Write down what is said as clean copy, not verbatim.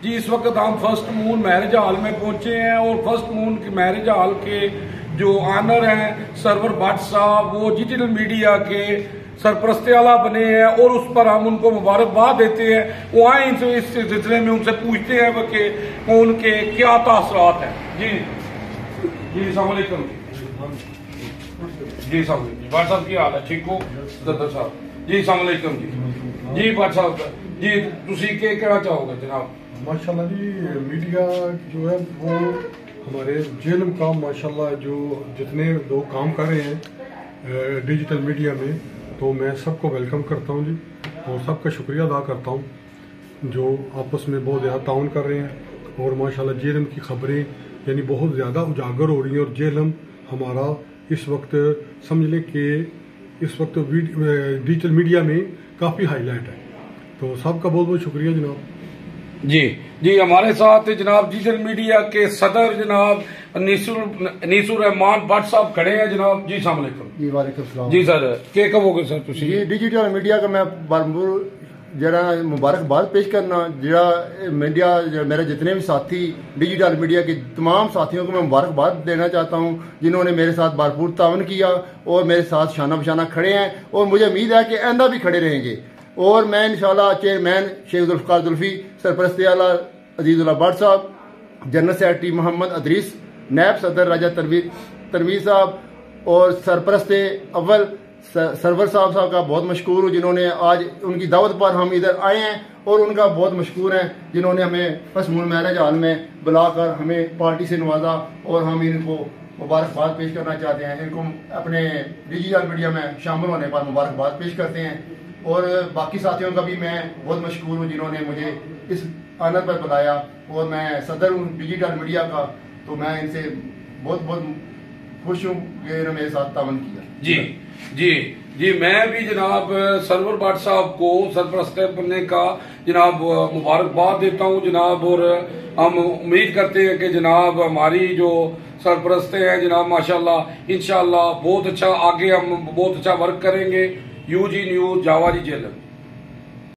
जी इस वक्त हम फर्स्ट मून मैरिज हॉल में पहुंचे हैं और फर्स्ट मून के मैरिज हॉल के जो ऑनर हैं सरवर भट्ट साहब, वो डिजिटल मीडिया के सरपरस्ती आला बने हैं और उस पर हम उनको मुबारकबाद देते हैं। वो आए इनसे इस सिलसिले में उनसे पूछते हैं कि उनके क्या तासरात हैं। जी जी अस्सलाम वालेकुम जी साहब, भट्ट साहब की हाल है, ठीक हो दद्दर साहब जी? अस्सलाम वालेकुम जी भट्ट साहब जी, तुसी के कहना चाहोगे जनाब? माशाल्लाह जी, मीडिया जो है वो हमारे जेल में काम माशाल्लाह जो जितने लोग काम कर रहे हैं डिजिटल मीडिया में, तो मैं सबको वेलकम करता हूं जी और सबका शुक्रिया अदा करता हूं जो आपस में बहुत ज़्यादा ताउन कर रहे हैं। और माशाल्लाह जेलम की खबरें यानी बहुत ज़्यादा उजागर हो रही हैं और जेलम हमारा इस वक्त समझ लें कि इस वक्त डिजिटल मीडिया में काफ़ी हाईलाइट है। तो सबका बहुत बहुत शुक्रिया जनाब। जी जी, हमारे साथ जनाब डिजिटल मीडिया के सदर जनाब नीसुर रहमान भट्ट साहब खड़े हैं जनाब। जी अस्सलाम वालेकुम जी वालेकुम सलाम जी सर, क्या कहोगे सर तुसी? जी डिजिटल मीडिया का मैं भरपूर जरा मुबारकबाद पेश करना जरा मीडिया मेरे जितने भी साथी डिजिटल मीडिया के तमाम साथियों को मैं मुबारकबाद देना चाहता हूं जिन्होंने मेरे साथ भरपूर तावन किया और मेरे साथ शाना बशाना खड़े हैं और मुझे उम्मीद है कि आइंदा भी खड़े रहेंगे। और मैं इंशाल्लाह चेयरमैन शेख जुल्फकार जुल्फी, सरपरस्ती आला अजीजुल्लाह भट्ट साहब, जनरल सेक्रेटरी मोहम्मद अदरीस, नैब सदर राजा तनवीर साहब और सरपरस्ते अव्वल सरवर साहब का बहुत मशकूर हूँ जिन्होंने आज उनकी दावत पर हम इधर आए हैं और उनका बहुत मशकूर है जिन्होंने हमें फर्स्ट मून मैरिज हॉल में बुलाकर हमें पार्टी से नवाजा और हम इनको मुबारकबाद पेश करना चाहते हैं। इनको अपने डिजिटल मीडिया में शामिल होने पर मुबारकबाद पेश करते हैं। और बाकी साथियों का भी मैं बहुत मशकूर हूँ जिन्होंने मुझे इस आनर पर बुलाया और मैं सदर हूँ डिजिटल मीडिया का, तो मैं इनसे बहुत बहुत खुश हूँ कि इन्होंने मेरे साथ तावन किया। जी जी जी, मैं भी जनाब सरवर भट्ट साहब को सरपरस्त बनने का जनाब मुबारकबाद देता हूँ जनाब। और हम उम्मीद करते हैं कि जनाब हमारी जो सरपरस्ते हैं जनाब माशाल्लाह इंशाल्लाह बहुत अच्छा आगे हम बहुत अच्छा वर्क करेंगे। यूजी न्यूज जावा जी जेलम।